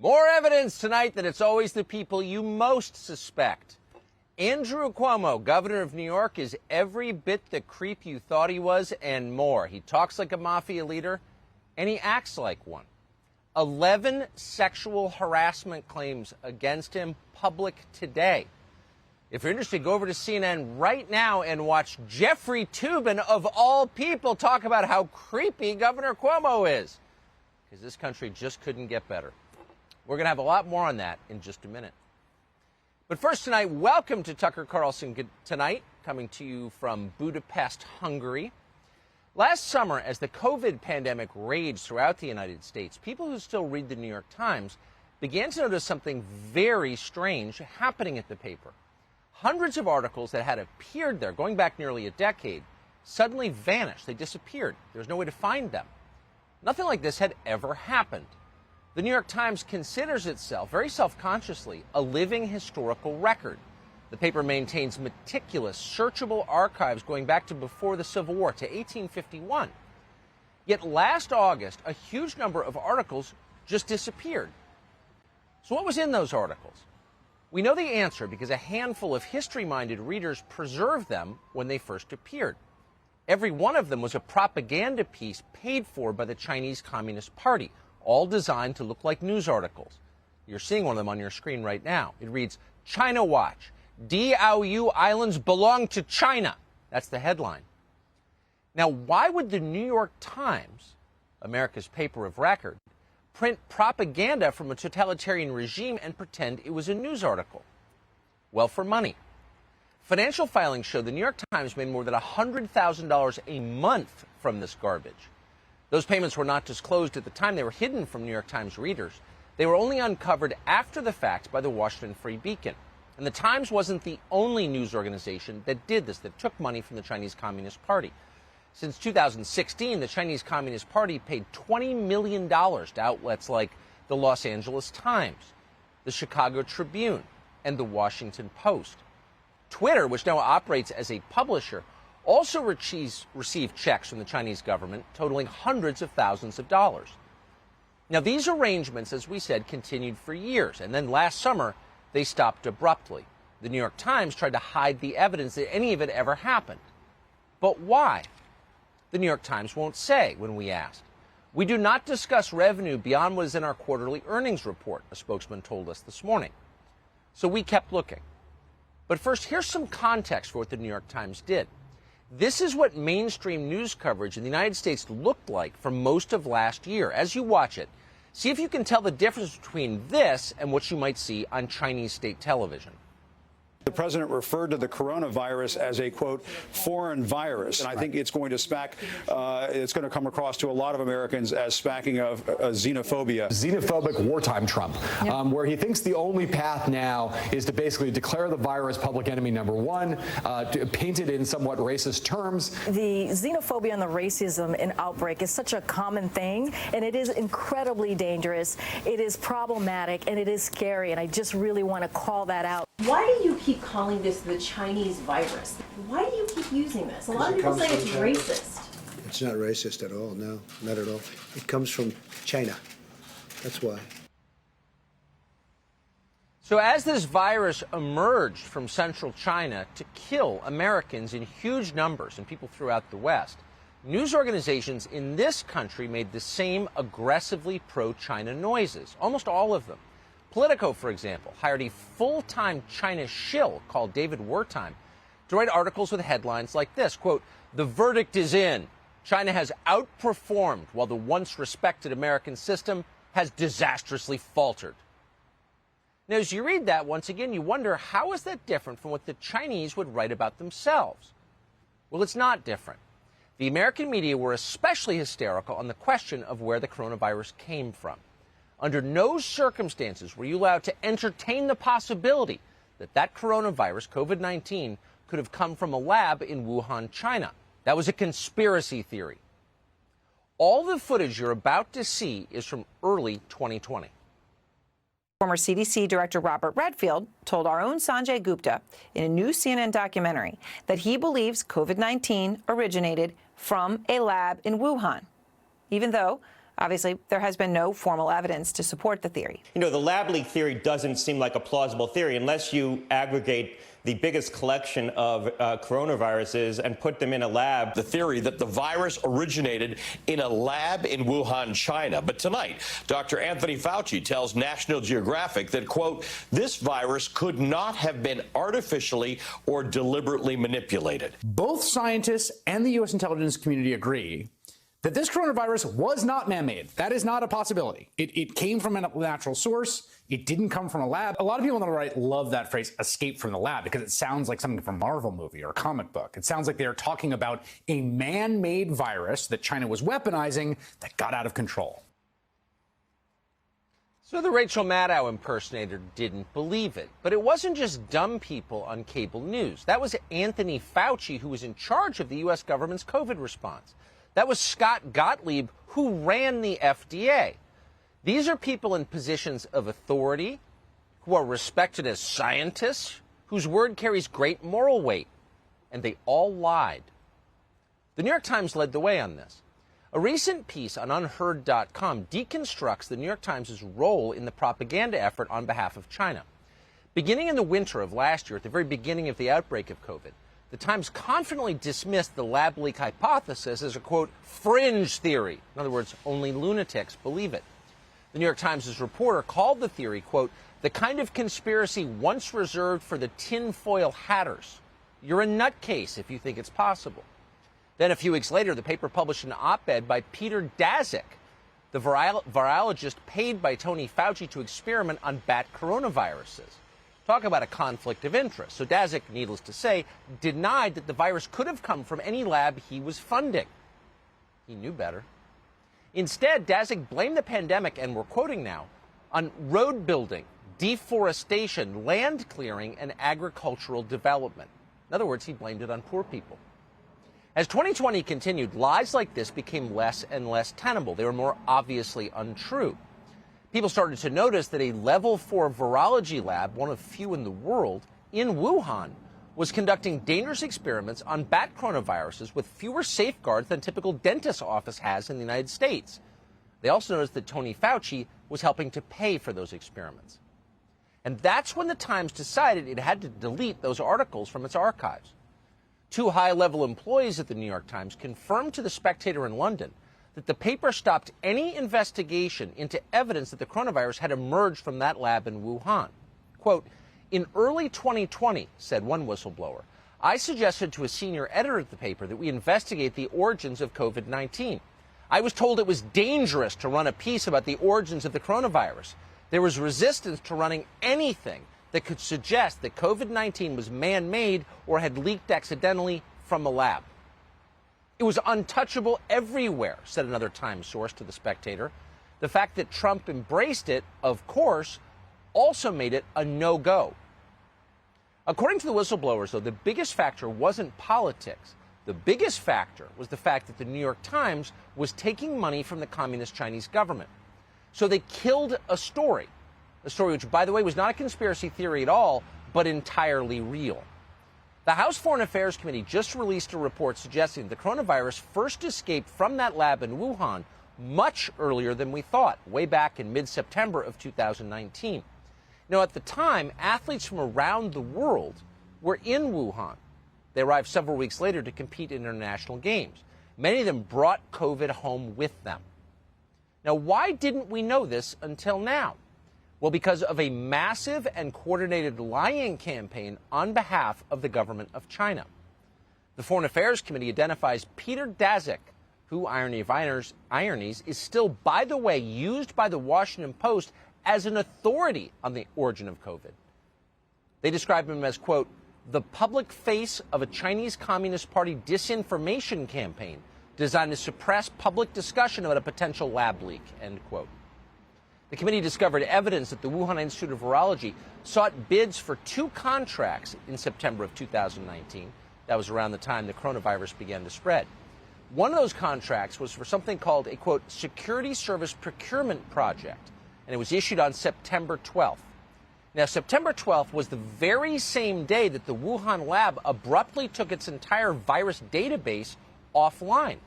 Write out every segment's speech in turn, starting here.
More evidence tonight that it's always the people you most suspect. Andrew Cuomo, governor of New York, is every bit the creep you thought he was and more. He talks like a mafia leader, and he acts like one. 11 sexual harassment claims against him, public today. If you're interested, go over to CNN right now and watch Jeffrey Toobin, of all people, talk about how creepy Governor Cuomo is. Because this country just couldn't get better. We're going to have a lot more on that in just a minute. But first tonight, welcome to Tucker Carlson Tonight, coming to you from Budapest, Hungary. Last summer, as the COVID pandemic raged throughout the United States, people who still read the New York Times began to notice something very strange happening at the paper. Hundreds of articles that had appeared there, going back nearly a decade, suddenly vanished. They disappeared. There was no way to find them. Nothing like this had ever happened. The New York Times considers itself, very self-consciously, a living historical record. The paper maintains meticulous, searchable archives going back to before the Civil War, to 1851. Yet last August, a huge number of articles just disappeared. So what was in those articles? We know the answer because a handful of history-minded readers preserved them when they first appeared. Every one of them was a propaganda piece paid for by the Chinese Communist Party, all designed to look like news articles. You're seeing one of them on your screen right now. It reads, China Watch, Diaoyu Islands belong to China. That's the headline. Now, why would the New York Times, America's paper of record, print propaganda from a totalitarian regime and pretend it was a news article? Well, for money. Financial filings show the New York Times made more than $100,000 a month from this garbage. Those payments were not disclosed at the time. They were hidden from New York Times readers. They were only uncovered after the fact by the Washington Free Beacon. And the Times wasn't the only news organization that did this, that took money from the Chinese Communist Party. Since 2016, the Chinese Communist Party paid $20 million to outlets like the Los Angeles Times, the Chicago Tribune, and the Washington Post. Twitter, which now operates as a publisher, also received checks from the Chinese government totaling hundreds of thousands of dollars. Now, these arrangements, as we said, continued for years, and then last summer, they stopped abruptly. The New York Times tried to hide the evidence that any of it ever happened. But why? The New York Times won't say when we asked. We do not discuss revenue beyond what is in our quarterly earnings report, a spokesman told us this morning. So we kept looking. But first, here's some context for what the New York Times did. This is what mainstream news coverage in the United States looked like for most of last year. As you watch it, see if you can tell the difference between this and what you might see on Chinese state television. The president referred to the coronavirus as a, quote, foreign virus. And I think it's going to come across to a lot of Americans as smacking of xenophobia. Xenophobic wartime Trump, where he thinks the only path now is to basically declare the virus public enemy number one, to paint it in somewhat racist terms. The xenophobia and the racism in outbreak is such a common thing, and it is incredibly dangerous. It is problematic, and it is scary, and I just really want to call that out. Why do you keep calling this the Chinese virus? Why do you keep using this? A lot of people say it's racist. It's not racist at all, no, not at all. It comes from China. That's why. So as this virus emerged from central China to kill Americans in huge numbers and people throughout the West, news organizations in this country made the same aggressively pro-China noises, almost all of them. Politico, for example, hired a full-time China shill called David Wertheim to write articles with headlines like this, quote, "The verdict is in. China has outperformed while the once respected American system has disastrously faltered." Now, as you read that, once again, you wonder, how is that different from what the Chinese would write about themselves? Well, it's not different. The American media were especially hysterical on the question of where the coronavirus came from. Under no circumstances were you allowed to entertain the possibility that that coronavirus, COVID-19, could have come from a lab in Wuhan, China. That was a conspiracy theory. All the footage you're about to see is from early 2020. Former CDC Director Robert Redfield told our own Sanjay Gupta in a new CNN documentary that he believes COVID-19 originated from a lab in Wuhan, even though Obviously, there has been no formal evidence to support the theory. You know, the lab leak theory doesn't seem like a plausible theory unless you aggregate the biggest collection of coronaviruses and put them in a lab. The theory that the virus originated in a lab in Wuhan, China. But tonight, Dr. Anthony Fauci tells National Geographic that, quote, this virus could not have been artificially or deliberately manipulated. Both scientists and the U.S. intelligence community agree that this coronavirus was not man-made. That is not a possibility. It came from a natural source. It didn't come from a lab. A lot of people on the right love that phrase, escape from the lab, because it sounds like something from a Marvel movie or a comic book. It sounds like they're talking about a man-made virus that China was weaponizing that got out of control. So the Rachel Maddow impersonator didn't believe it. But it wasn't just dumb people on cable news. That was Anthony Fauci, who was in charge of the U.S. government's COVID response. That was Scott Gottlieb, who ran the FDA. These are people in positions of authority, who are respected as scientists, whose word carries great moral weight. And they all lied. The New York Times led the way on this. A recent piece on unheard.com deconstructs the New York Times' role in the propaganda effort on behalf of China. Beginning in the winter of last year, at the very beginning of the outbreak of COVID, the Times confidently dismissed the lab leak hypothesis as a, quote, fringe theory. In other words, only lunatics believe it. The New York Times' reporter called the theory, quote, the kind of conspiracy once reserved for the tinfoil hatters. You're a nutcase if you think it's possible. Then a few weeks later, the paper published an op-ed by Peter Daszak, the virologist paid by Tony Fauci to experiment on bat coronaviruses. Talk about a conflict of interest. So Daszak, needless to say, denied that the virus could have come from any lab he was funding. He knew better. Instead, Daszak blamed the pandemic, and we're quoting now, on road building, deforestation, land clearing, and agricultural development. In other words, he blamed it on poor people. As 2020 continued, lies like this became less and less tenable. They were more obviously untrue. People started to notice that a level 4 virology lab, one of few in the world, in Wuhan, was conducting dangerous experiments on bat coronaviruses with fewer safeguards than typical dentist's office has in the United States. They also noticed that Tony Fauci was helping to pay for those experiments. And that's when the Times decided it had to delete those articles from its archives. Two high-level employees at the New York Times confirmed to The Spectator in London that the paper stopped any investigation into evidence that the coronavirus had emerged from that lab in Wuhan. Quote, in early 2020, said one whistleblower, I suggested to a senior editor at the paper that we investigate the origins of COVID-19. I was told it was dangerous to run a piece about the origins of the coronavirus. There was resistance to running anything that could suggest that COVID-19 was man-made or had leaked accidentally from a lab. It was untouchable everywhere, said another Times source to The Spectator. The fact that Trump embraced it, of course, also made it a no-go. According to the whistleblowers, though, the biggest factor wasn't politics. The biggest factor was the fact that the New York Times was taking money from the communist Chinese government. So they killed a story which, by the way, was not a conspiracy theory at all, but entirely real. The House Foreign Affairs Committee just released a report suggesting the coronavirus first escaped from that lab in Wuhan much earlier than we thought, way back in mid-September of 2019. Now, at the time, athletes from around the world were in Wuhan. They arrived several weeks later to compete in international games. Many of them brought COVID home with them. Now, why didn't we know this until now? Well, because of a massive and coordinated lying campaign on behalf of the government of China. The Foreign Affairs Committee identifies Peter Daszak, who, irony of ironies, is still, by the way, used by the Washington Post as an authority on the origin of COVID. They describe him as, quote, the public face of a Chinese Communist Party disinformation campaign designed to suppress public discussion about a potential lab leak, end quote. The committee discovered evidence that the Wuhan Institute of Virology sought bids for 2 contracts in September of 2019. That was around the time the coronavirus began to spread. One of those contracts was for something called a, quote, security service procurement project, and it was issued on September 12th. Now, September 12th was the very same day that the Wuhan lab abruptly took its entire virus database offline.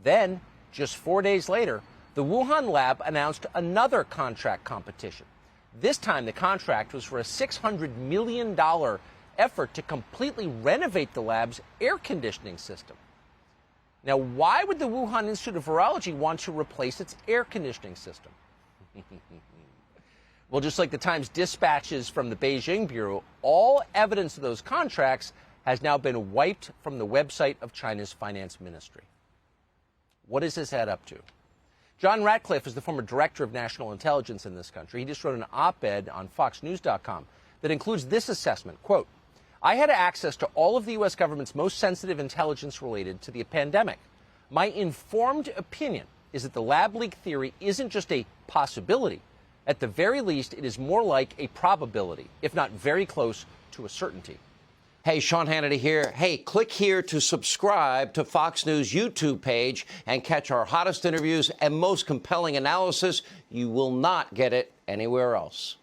Then, just 4 days later, the Wuhan lab announced another contract competition. This time, the contract was for a $600 million effort to completely renovate the lab's air conditioning system. Now, why would the Wuhan Institute of Virology want to replace its air conditioning system? Well, just like the Times dispatches from the Beijing Bureau, all evidence of those contracts has now been wiped from the website of China's finance ministry. What does this add up to? John Ratcliffe is the former director of national intelligence in this country. He just wrote an op-ed on FoxNews.com that includes this assessment, quote, I had access to all of the U.S. government's most sensitive intelligence related to the pandemic. My informed opinion is that the lab leak theory isn't just a possibility. At the very least, it is more like a probability, if not very close to a certainty. Hey, Sean Hannity here. Hey, click here to subscribe to Fox News YouTube page and catch our hottest interviews and most compelling analysis. You will not get it anywhere else.